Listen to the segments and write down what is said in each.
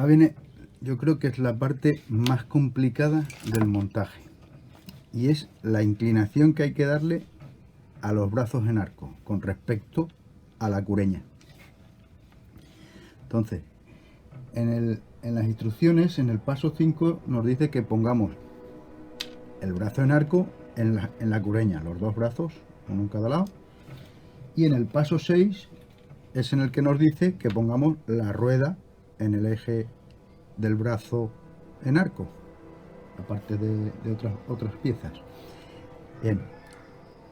Ahora viene, yo creo que es la parte más complicada del montaje, y es la inclinación que hay que darle a los brazos en arco con respecto a la cureña. Entonces, en las instrucciones, en el paso 5, nos dice que pongamos el brazo en arco en la cureña, los dos brazos, uno en cada lado, y en el paso 6 es en el que nos dice que pongamos la rueda en el eje del brazo en arco, aparte de otras piezas. Bien,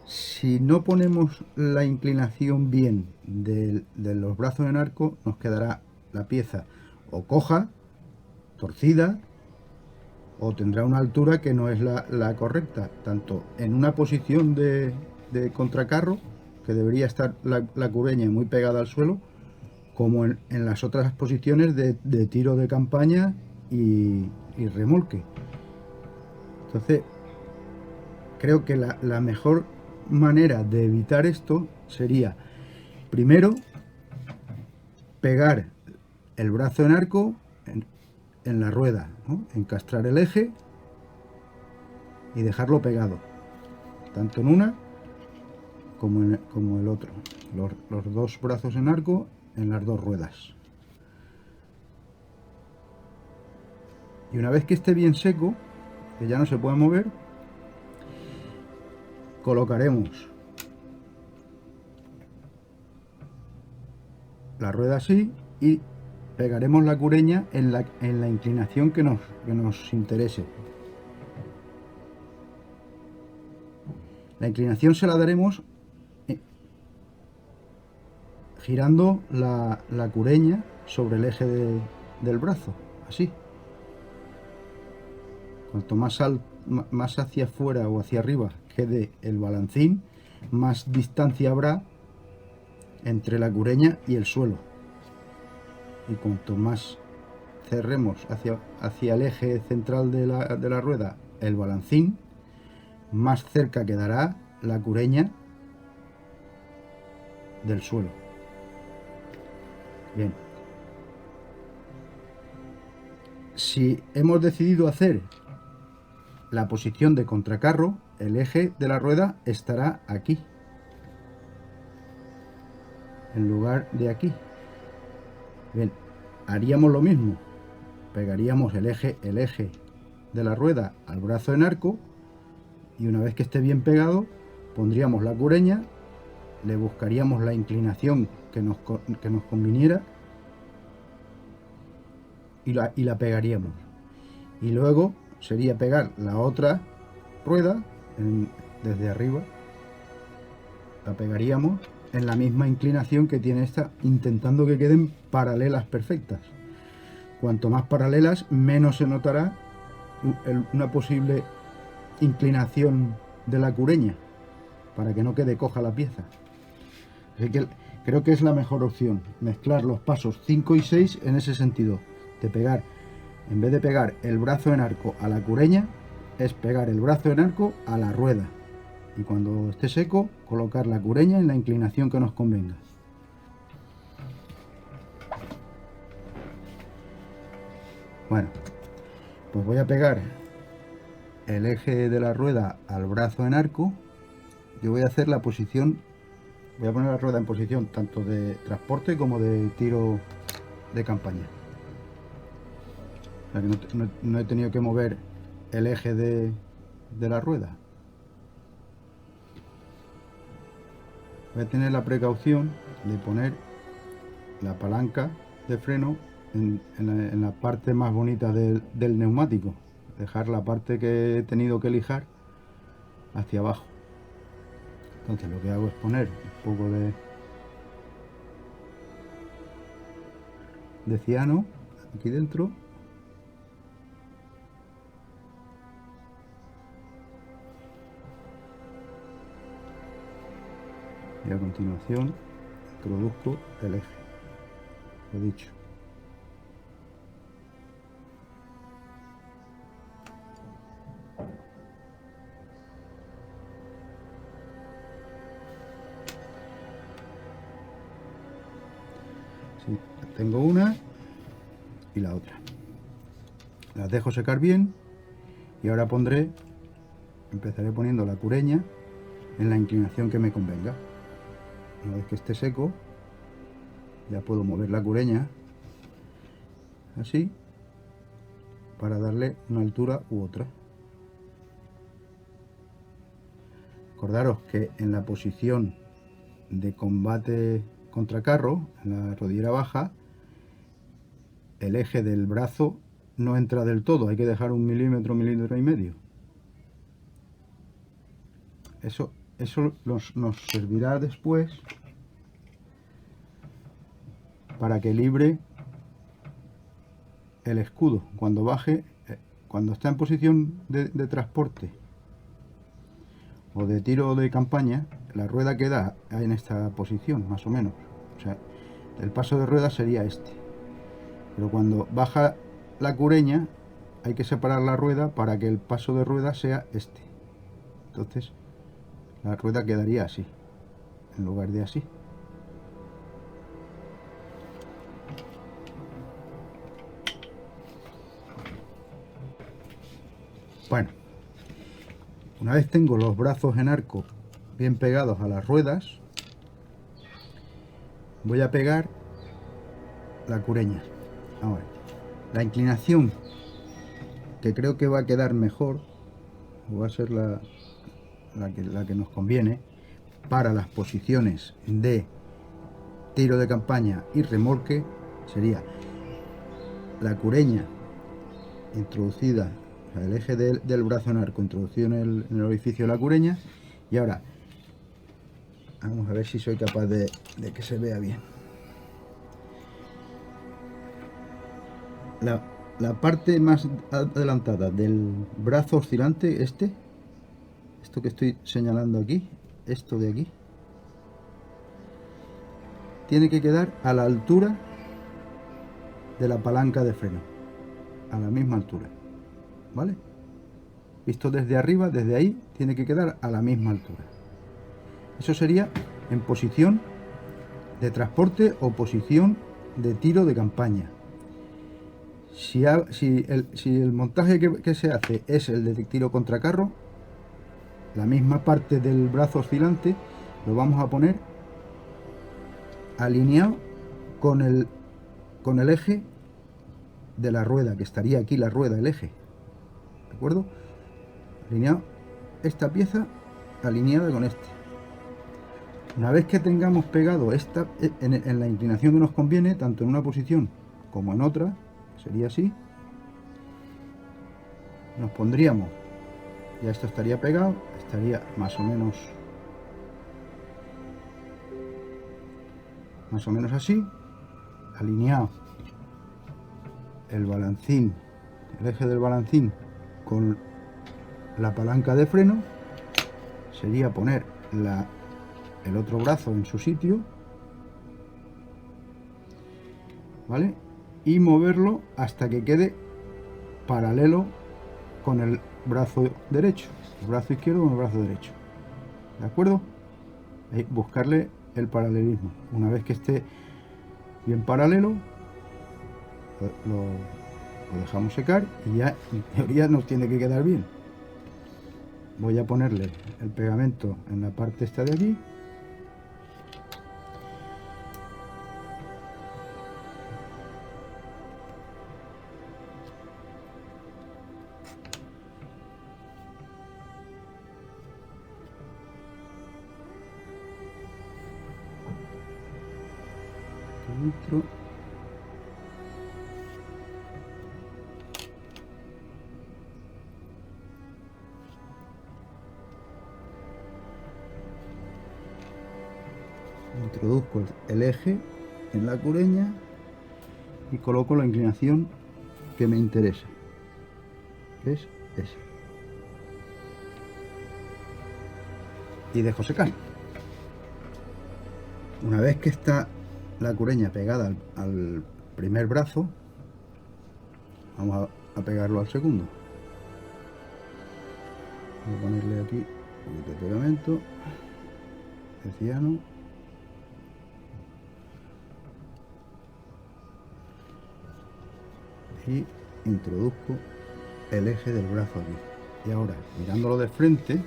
si no ponemos la inclinación bien de los brazos en arco, nos quedará la pieza o coja, torcida, o tendrá una altura que no es la correcta, tanto en una posición de contracarro, que debería estar la cureña muy pegada al suelo, como en las otras posiciones de tiro de campaña y remolque. Entonces, creo que la mejor manera de evitar esto sería, primero, pegar el brazo en arco en la rueda, ¿no? Encastrar el eje y dejarlo pegado, tanto en una como el otro. Los dos brazos en arco en las dos ruedas. Y una vez que esté bien seco, que ya no se puede mover, colocaremos la rueda así y pegaremos la cureña en la inclinación que nos interese. La inclinación se la daremos girando la cureña sobre el eje del brazo, así. Cuanto más hacia afuera o hacia arriba quede el balancín, más distancia habrá entre la cureña y el suelo. Y cuanto más cerremos hacia el eje central de la rueda el balancín, más cerca quedará la cureña del suelo. Bien. Si hemos decidido hacer la posición de contracarro, el eje de la rueda estará aquí, en lugar de aquí. Bien, haríamos lo mismo. Pegaríamos el eje de la rueda al brazo en arco, y una vez que esté bien pegado, pondríamos la cureña, le buscaríamos la inclinación que nos conviniera y la pegaríamos. Y luego sería pegar la otra rueda desde arriba, la pegaríamos en la misma inclinación que tiene esta, intentando que queden paralelas perfectas. Cuanto más paralelas, menos se notará una posible inclinación de la cureña, para que no quede coja la pieza. Así que creo que es la mejor opción, mezclar los pasos 5 y 6 en ese sentido, de pegar, en vez de pegar el brazo en arco a la cureña, es pegar el brazo en arco a la rueda, y cuando esté seco, colocar la cureña en la inclinación que nos convenga. Bueno, pues voy a pegar el eje de la rueda al brazo en arco. Yo voy a hacer la posición, voy a poner la rueda en posición tanto de transporte como de tiro de campaña. O sea que no he tenido que mover el eje de la rueda. Voy a tener la precaución de poner la palanca de freno en la parte más bonita del neumático, dejar la parte que he tenido que lijar hacia abajo. Entonces lo que hago es poner un poco de ciano aquí dentro, y a continuación introduzco el eje, lo dicho. Sí, tengo una, y la otra. Las dejo secar bien y ahora empezaré poniendo la cureña en la inclinación que me convenga. Una vez que esté seco, ya puedo mover la cureña así para darle una altura u otra. Acordaros que en la posición de combate contra carro, en la rodillera baja, el eje del brazo no entra del todo, hay que dejar 1 milímetro, milímetro y medio. Eso nos servirá después para que libre el escudo cuando baje, cuando está en posición de transporte o de tiro de campaña. La rueda queda en esta posición más o menos, o sea, el paso de rueda sería este, pero cuando baja la cureña hay que separar la rueda para que el paso de rueda sea este. Entonces la rueda quedaría así en lugar de así. Bueno, una vez tengo los brazos en arco bien pegados a las ruedas, voy a pegar la cureña. Ahora, la inclinación que creo que va a quedar mejor, o va a ser la que nos conviene para las posiciones de tiro de campaña y remolque, sería la cureña introducida, o sea, el eje del brazo en arco introducido en el orificio de la cureña. Y ahora vamos a ver si soy capaz de que se vea bien. La parte más adelantada del brazo oscilante, esto que estoy señalando aquí, esto de aquí, tiene que quedar a la altura de la palanca de freno, a la misma altura, ¿vale? Visto desde arriba, desde ahí, tiene que quedar a la misma altura. Eso sería en posición de transporte o posición de tiro de campaña. Si el montaje que se hace es el de tiro contra carro, la misma parte del brazo oscilante lo vamos a poner alineado con el eje de la rueda, que estaría aquí la rueda, el eje, ¿de acuerdo? Alineado esta pieza alineada con este. Una vez que tengamos pegado esta en la inclinación que nos conviene, tanto en una posición como en otra, sería así, nos pondríamos, ya esto estaría pegado, estaría más o menos así, alineado el balancín, el eje del balancín con la palanca de freno. Sería poner el otro brazo en su sitio, ¿vale? Y moverlo hasta que quede paralelo con el brazo derecho, el brazo izquierdo con el brazo derecho, ¿de acuerdo? Buscarle el paralelismo. Una vez que esté bien paralelo, lo dejamos secar y ya en teoría nos tiene que quedar bien. Voy a ponerle el pegamento en la parte esta de aquí. Dentro. Introduzco el eje en la cureña y coloco la inclinación que me interesa, que es esa, y dejo secar. Una vez que está la cureña pegada al primer brazo, vamos a pegarlo al segundo. Voy a ponerle aquí un poquito de pegamento de ciano. y introduzco el eje del brazo aquí. Y ahora, mirándolo de frente,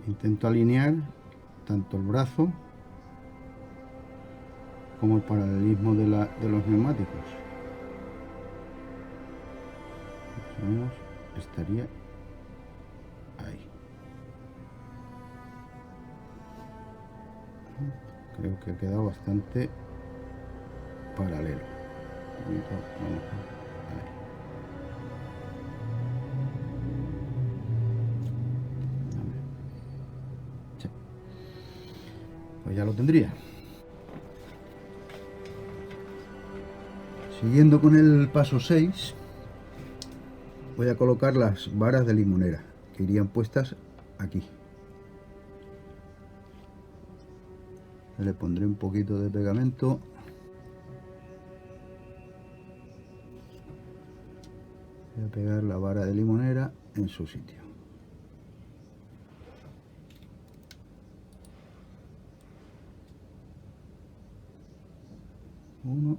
intento alinear tanto el brazo como el paralelismo de los neumáticos. Más o menos estaría ahí. Creo que ha quedado bastante paralelo. Vamos ahí. Sí. Pues ya lo tendría. Siguiendo con el paso 6, voy a colocar las varas de limonera que irían puestas aquí. Le pondré un poquito de pegamento. Voy a pegar la vara de limonera en su sitio. Uno.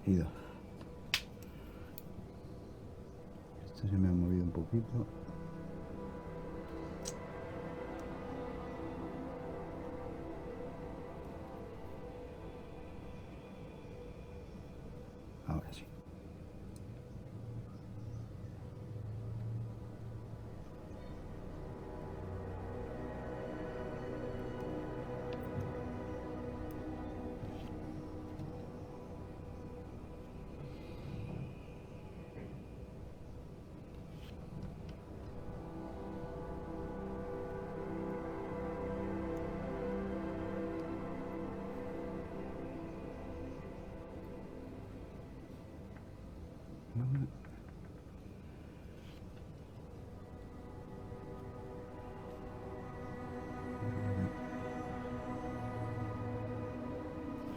Y dos. Este se me ha movido un poquito. Ahora sí.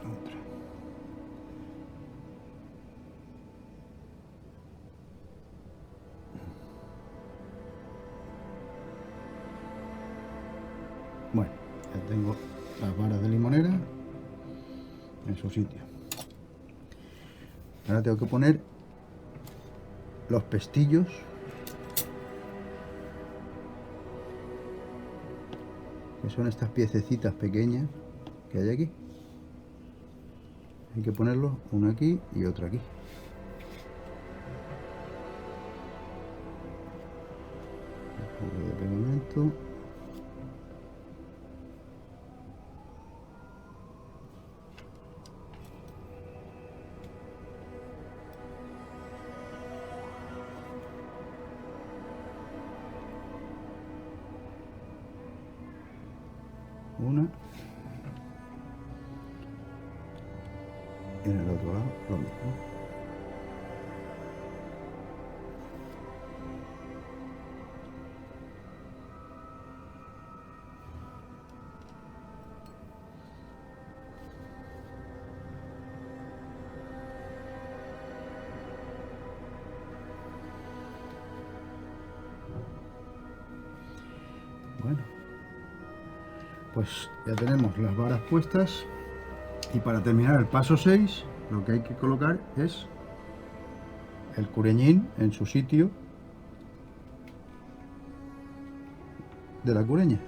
Otra. Bueno, ya tengo las varas de limonera en su sitio. Ahora tengo que poner los pestillos que son estas piececitas pequeñas que hay aquí. Hay que ponerlos uno aquí y otro aquí. Un poco de pegamento. Una. Y en el otro lado lo mismo. Bueno, pues ya tenemos las varas puestas y para terminar el paso 6 lo que hay que colocar es el cureñín en su sitio de la cureña.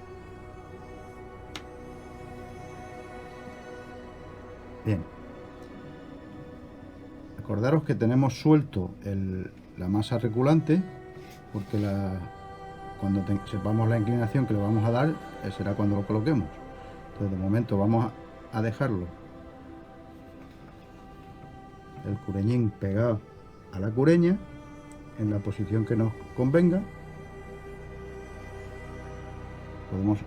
Bien, acordaros que tenemos suelto la masa reculante porque cuando sepamos la inclinación que le vamos a dar será cuando lo coloquemos. Entonces de momento vamos a dejarlo el cureñín pegado a la cureña en la posición que nos convenga. Podemos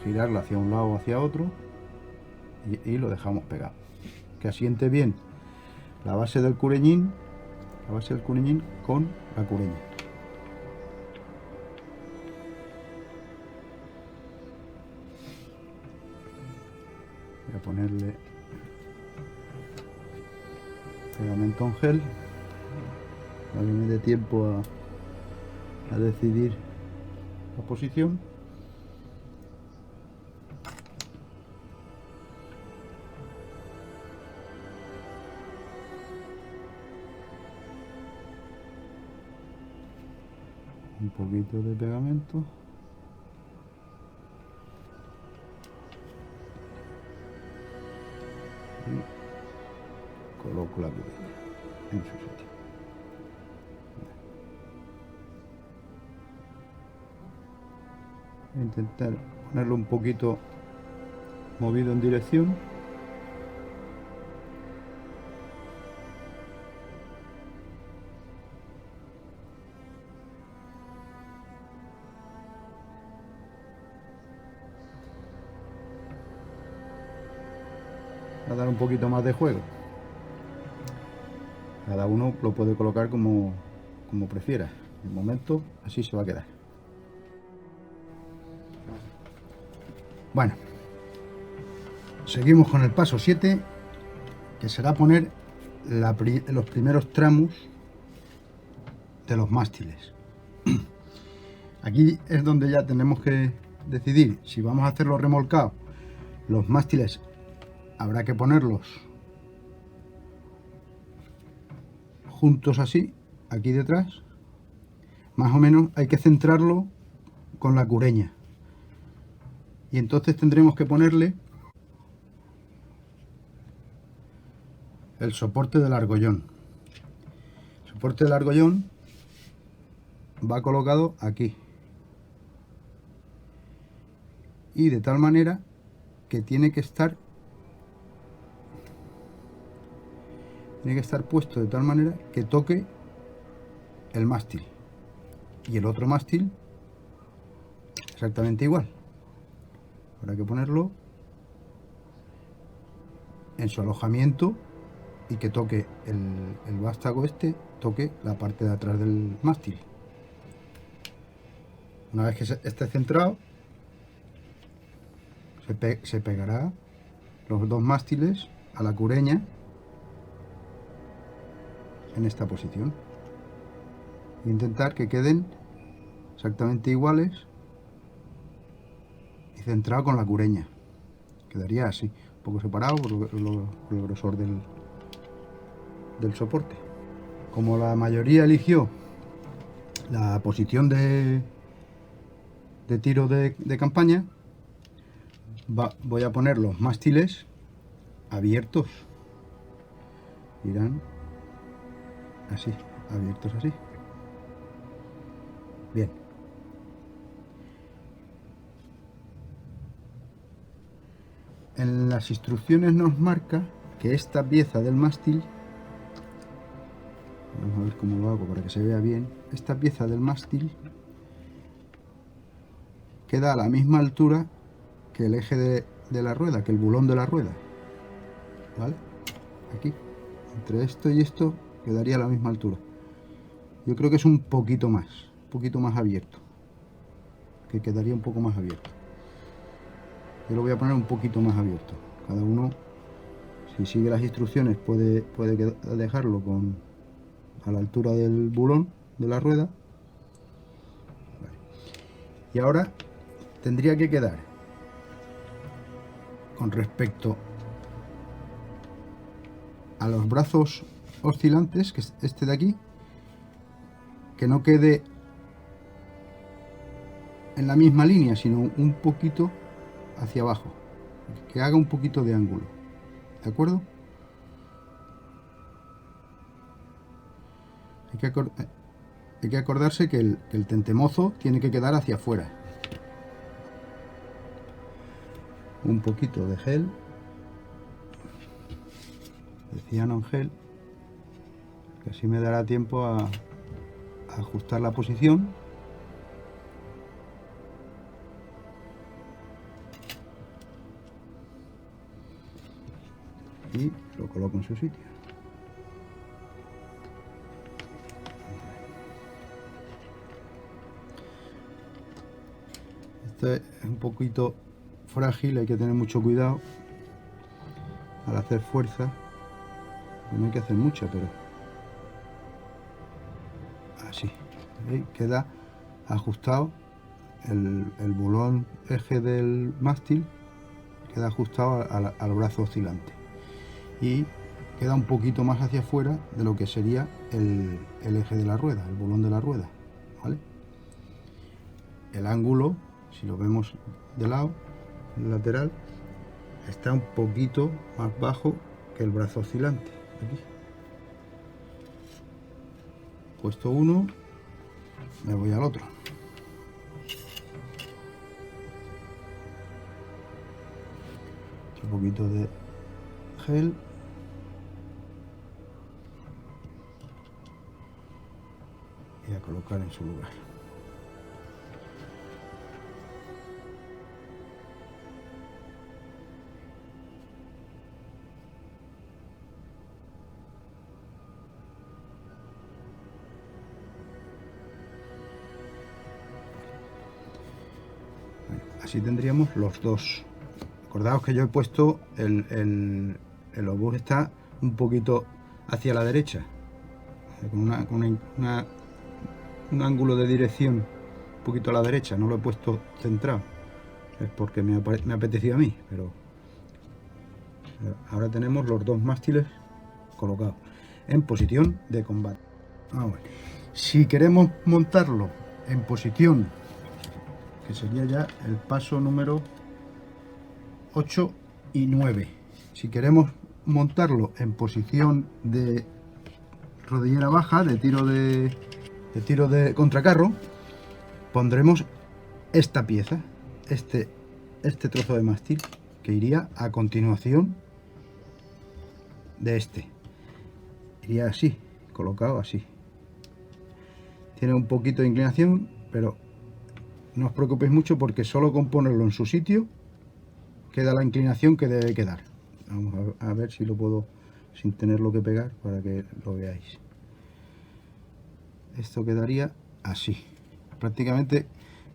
girarlo hacia un lado o hacia otro y lo dejamos pegado, que asiente bien la base del cureñín la base del cuniñín con la cureña. Voy a ponerle pegamento en gel para que me dé tiempo a decidir la posición. Un poquito de pegamento. Y coloco la cureña en su sitio. Voy a intentar ponerlo un poquito movido en dirección. A dar un poquito más de juego. Cada uno lo puede colocar como prefiera. De momento así se va a quedar. Bueno, seguimos con el paso 7, que será poner los primeros tramos de los mástiles. Aquí es donde ya tenemos que decidir si vamos a hacerlo remolcado. Los mástiles habrá que ponerlos juntos así, aquí detrás. Más o menos hay que centrarlo con la cureña. Y entonces tendremos que ponerle el soporte del argollón. El soporte del argollón va colocado aquí. Y de tal manera que tiene que estar puesto de tal manera que toque el mástil. Y el otro mástil exactamente igual. Habrá que ponerlo en su alojamiento y que toque el vástago toque la parte de atrás del mástil. Una vez que esté centrado, se pegará los dos mástiles a la cureña en esta posición. Intentar que queden exactamente iguales y centrado con la cureña. Quedaría así, un poco separado por el grosor del soporte. Como la mayoría eligió la posición de tiro de campaña, voy a poner los mástiles abiertos. Irán así, abiertos así. Bien. En las instrucciones nos marca que esta pieza del mástil, vamos a ver cómo lo hago para que se vea bien, esta pieza del mástil queda a la misma altura que el eje de la rueda, que el bulón de la rueda, ¿vale? Aquí, entre esto y esto quedaría a la misma altura. Yo creo que es un poquito más abierto, que quedaría un poco más abierto. Yo lo voy a poner un poquito más abierto. Cada uno, si sigue las instrucciones, puede dejarlo a la altura del bulón de la rueda. Vale. Y ahora tendría que quedar, con respecto a los brazos oscilantes, que es este de aquí, que no quede en la misma línea, sino un poquito hacia abajo, que haga un poquito de ángulo, ¿de acuerdo? Hay que acordarse que el tentemozo tiene que quedar hacia afuera. Un poquito de gel, de ciano en gel, que así me dará tiempo a ajustar la posición. Y lo coloco en su sitio. Esto es un poquito frágil, hay que tener mucho cuidado al hacer fuerza. No hay que hacer mucha, pero así, ¿veis? Queda ajustado el bulón eje del mástil, queda ajustado al brazo oscilante y queda un poquito más hacia afuera de lo que sería el eje de la rueda, el bulón de la rueda, ¿vale? El ángulo, si lo vemos de lado, el lateral, está un poquito más bajo que el brazo oscilante. Aquí. Puesto uno, me voy al otro. Un poquito de gel. Y a colocar en su lugar. Así tendríamos los dos. Acordaos que yo he puesto el obús está un poquito hacia la derecha, con un ángulo de dirección un poquito a la derecha, no lo he puesto centrado, es porque me ha apetecido a mí, pero ahora tenemos los dos mástiles colocados en posición de combate. Si queremos montarlo en posición, que sería ya el paso número 8 y 9. Si queremos montarlo en posición de rodillera baja, de tiro de contracarro, pondremos esta pieza, este trozo de mástil, que iría a continuación de este. Iría así, colocado así. Tiene un poquito de inclinación, pero no os preocupéis mucho porque solo con ponerlo en su sitio queda la inclinación que debe quedar. Vamos a ver si lo puedo sin tenerlo que pegar para que lo veáis. Esto quedaría así. Prácticamente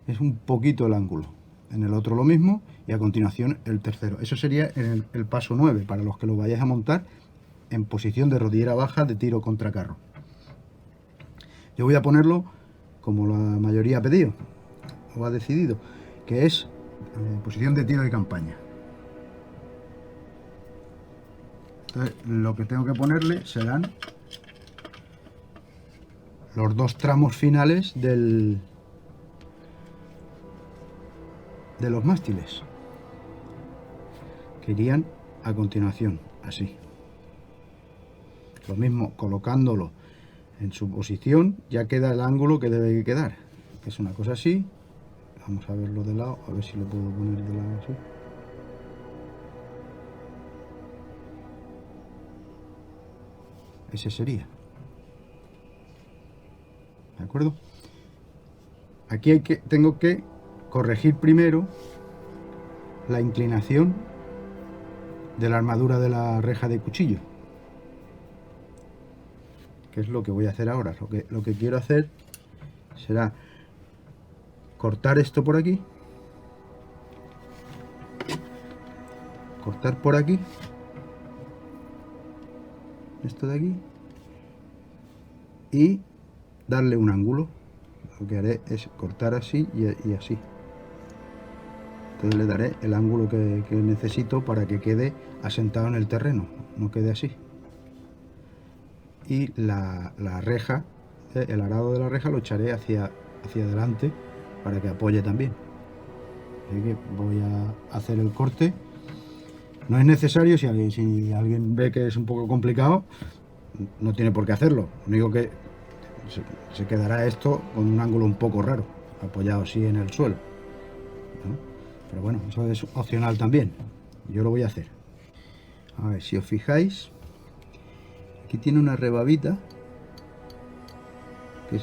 es un poquito el ángulo. En el otro lo mismo y a continuación el tercero. Eso sería en el paso 9 para los que lo vayáis a montar en posición de rodillera baja de tiro contra carro. Yo voy a ponerlo como la mayoría ha pedido o ha decidido, que es en posición de tiro de campaña. Entonces, lo que tengo que ponerle serán los dos tramos finales de los mástiles, que irían a continuación, así. Lo mismo, colocándolo en su posición, ya queda el ángulo que debe quedar. Es una cosa así. Vamos a verlo de lado, a ver si lo puedo poner de lado así. Ese sería. ¿De acuerdo? Aquí tengo que corregir primero la inclinación de la armadura de la reja de cuchillo, que es lo que voy a hacer ahora. Lo que quiero hacer será cortar esto por aquí, cortar por aquí, esto de aquí, y darle un ángulo. Lo que haré es cortar así y así. Entonces le daré el ángulo que necesito para que quede asentado en el terreno, no quede así. Y la reja, el arado de la reja lo echaré hacia adelante para que apoye también. Así que voy a hacer el corte. No es necesario, si alguien ve que es un poco complicado, no tiene por qué hacerlo. Lo único que se quedará esto con un ángulo un poco raro, apoyado así en el suelo, ¿no? Pero bueno, eso es opcional también. Yo lo voy a hacer. A ver, si os fijáis, aquí tiene una rebabita que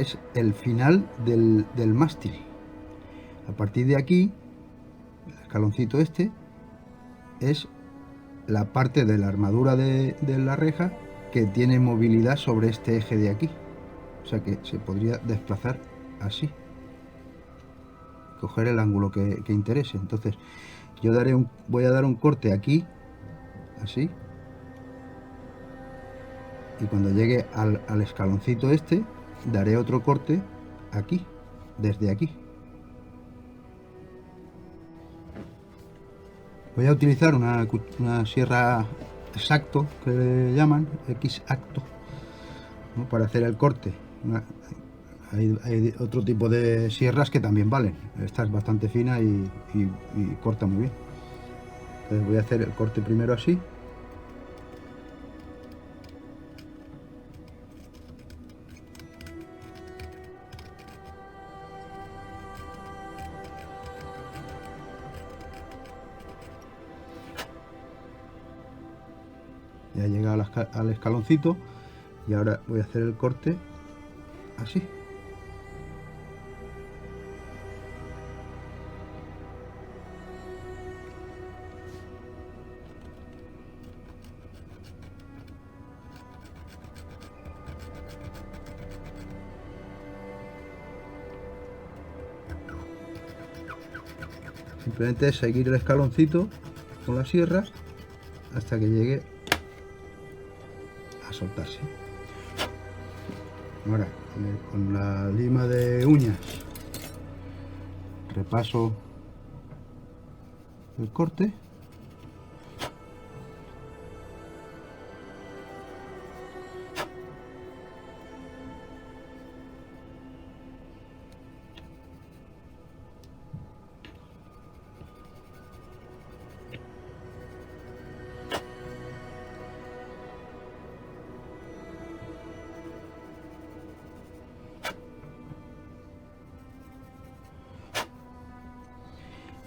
es el final del mástil. A partir de aquí, el escaloncito este es la parte de la armadura de la reja que tiene movilidad sobre este eje de aquí, o sea que se podría desplazar así. coger el ángulo que interese. Entonces yo voy a dar un corte aquí, así, y cuando llegue al escaloncito este, daré otro corte aquí, desde aquí. Voy a utilizar una sierra exacto, que le llaman X-acto, ¿no?, para hacer el corte. Hay otro tipo de sierras que también valen. Esta es bastante fina y corta muy bien. Entonces voy a hacer el corte primero así. Ya he llegado al escaloncito y ahora voy a hacer el corte así. Simplemente es seguir el escaloncito con la sierra hasta que llegue a soltarse. Ahora con la lima de uñas repaso el corte.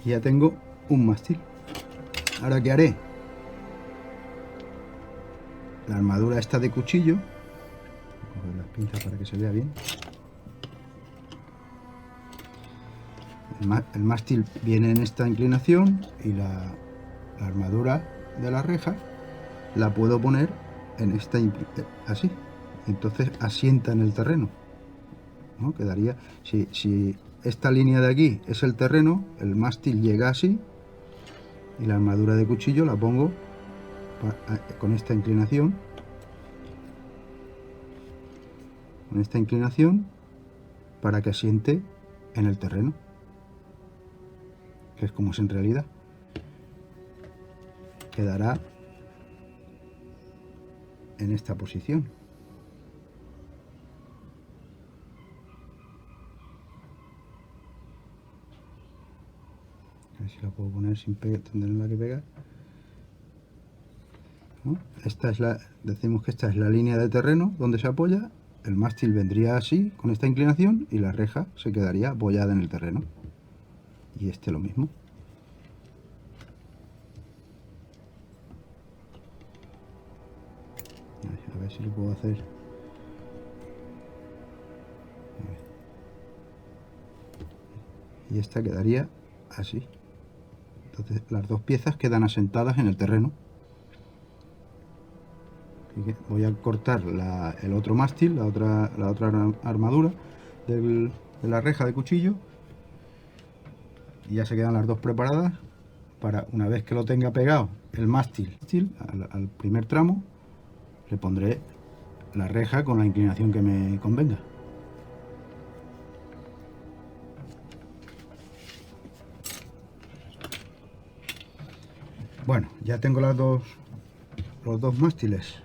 Y ya tengo un mástil. Ahora, ¿qué haré? La armadura esta de cuchillo, voy a coger las pinzas para que se vea bien. El mástil viene en esta inclinación y la armadura de la reja la puedo poner en esta, así. Entonces asienta en el terreno, ¿no? Quedaría, si esta línea de aquí es el terreno, el mástil llega así y la armadura de cuchillo la pongo con esta inclinación, para que asiente en el terreno, que es como es en realidad. Quedará en esta posición. A ver si la puedo poner sin tenerla que pegar, ¿no? Decimos que esta es la línea de terreno donde se apoya. El mástil vendría así, con esta inclinación, y la reja se quedaría apoyada en el terreno. Y este lo mismo. A ver si lo puedo hacer. Y esta quedaría así. Entonces las dos piezas quedan asentadas en el terreno. Voy a cortar el otro mástil, la otra armadura de la reja de cuchillo, y ya se quedan las dos preparadas para, una vez que lo tenga pegado el mástil al primer tramo, le pondré la reja con la inclinación que me convenga. Bueno, ya tengo los dos mástiles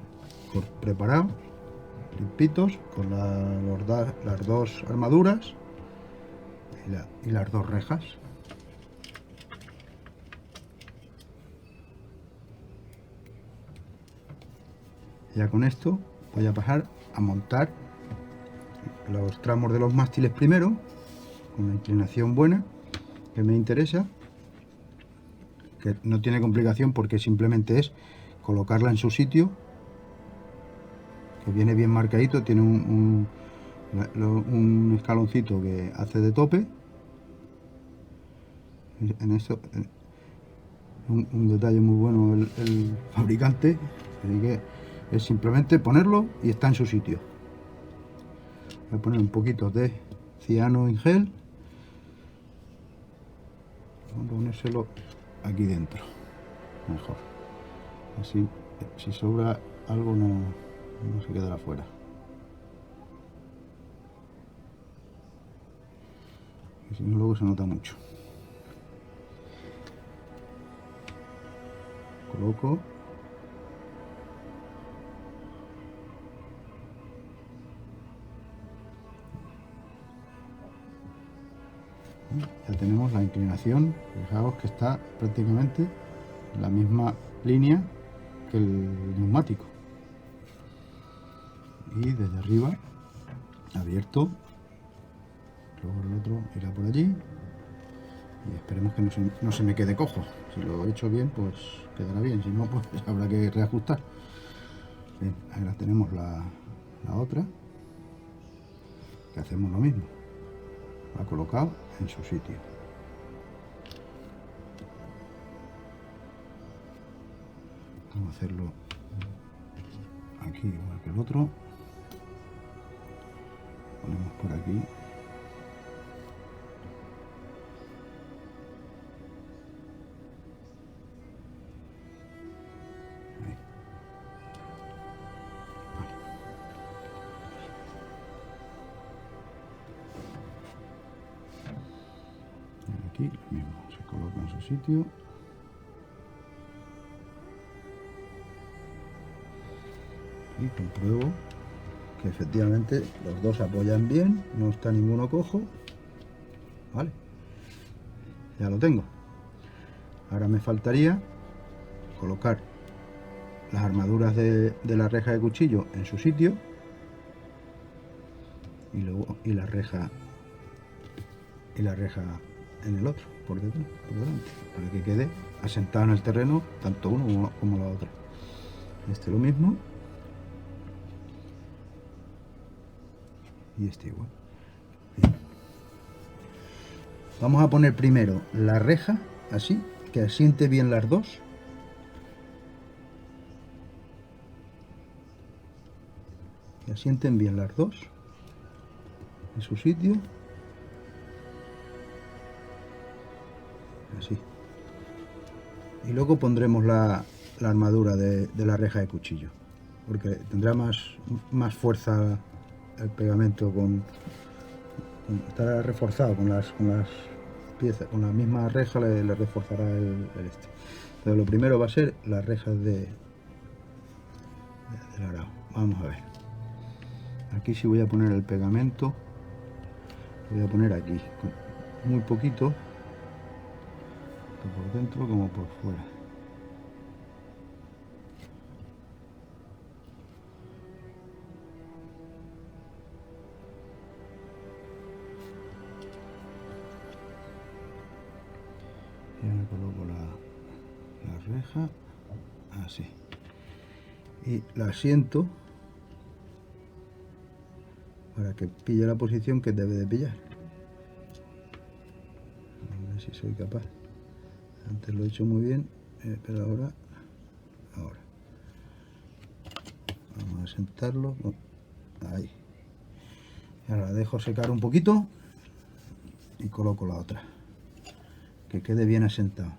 preparados, limpitos, con las dos armaduras y las dos rejas. Ya con esto voy a pasar a montar los tramos de los mástiles primero, con la inclinación buena que me interesa, que no tiene complicación porque simplemente es colocarla en su sitio, que viene bien marcadito, tiene un escaloncito que hace de tope. En esto un detalle muy bueno el fabricante, así que es simplemente ponerlo y está en su sitio. Voy a poner un poquito de ciano en gel ponérselo aquí dentro, mejor. Así, si sobra algo no se quedará afuera. Y si no, luego se nota mucho. Coloco. Ya tenemos la inclinación. Fijaos que está prácticamente en la misma línea que el neumático. Y desde arriba, abierto. Luego el otro irá por allí. Y esperemos que no se me quede cojo. Si lo he hecho bien, pues quedará bien. Si no, pues habrá que reajustar. Bien, ahora tenemos la otra. Que hacemos lo mismo. La colocado en su sitio. Vamos a hacerlo aquí igual que el otro. Ponemos por aquí. Ahí. Vale. Y aquí lo mismo, se coloca en su sitio. Y compruebo que efectivamente los dos apoyan bien, no está ninguno cojo. Vale, ya lo tengo. Ahora me faltaría colocar las armaduras de la reja de cuchillo en su sitio y luego la reja en el otro, por delante, para que quede asentado en el terreno tanto uno como la otra. Este lo mismo y este igual. Bien. Vamos a poner primero la reja así, que asiente bien las dos. Que asienten bien las dos en su sitio. Así. Y luego pondremos la armadura de la reja de cuchillo, porque tendrá más fuerza el pegamento estará reforzado con las piezas, con la misma reja le reforzará el este. Pero lo primero va a ser las rejas del arao. Vamos a ver. Aquí sí voy a poner el pegamento, voy a poner aquí, muy poquito, tanto por dentro como por fuera. Y ahora coloco la reja así y la asiento para que pille la posición que debe de pillar. A ver si soy capaz. Antes lo he hecho muy bien, pero ahora vamos a sentarlo ahí. Y ahora la dejo secar un poquito y coloco la otra, que quede bien asentado.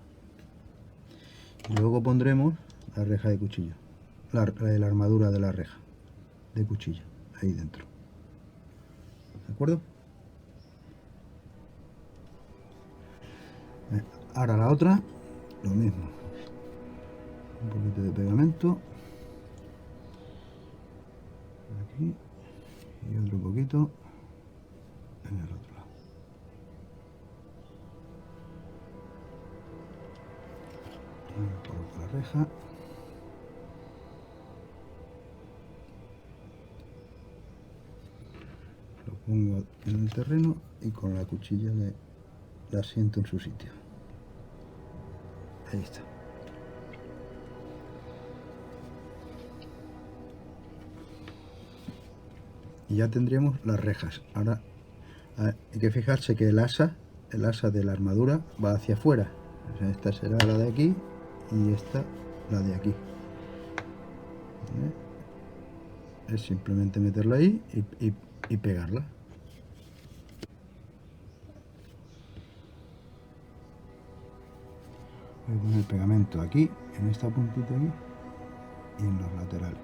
Y luego pondremos la reja de cuchillo, la armadura de la reja de cuchillo ahí dentro. ¿De acuerdo? Ahora la otra, lo mismo. Un poquito de pegamento. Aquí. Y otro poquito en el otro lado. Ahora coloco la reja. Lo pongo en el terreno y con la cuchilla la asiento en su sitio. Ahí está. Y ya tendríamos las rejas. Ahora hay que fijarse que el asa de la armadura va hacia afuera. O sea, esta será la de aquí y esta la de aquí. ¿Vale? Es simplemente meterla ahí y pegarla. Voy a poner pegamento aquí, en esta puntita aquí y en los laterales.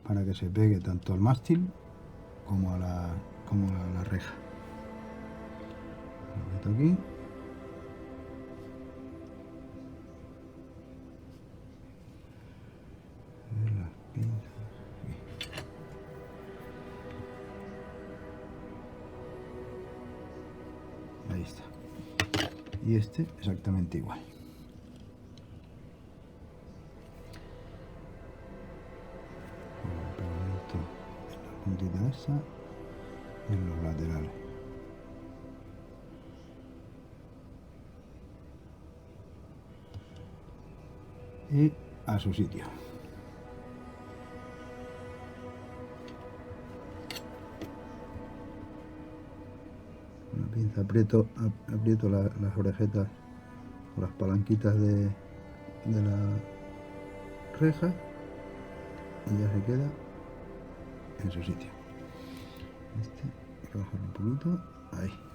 Para que se pegue tanto al mástil como a la reja. Lo meto aquí. Las pinzas aquí. Ahí está. Y este exactamente igual. Pongo el pegamento en la puntita esa y en los laterales. Y a su sitio. Una pinza aprieto las orejetas o las palanquitas de la reja y ya se queda en su sitio. Este hay que bajarlo un poquito, ahí.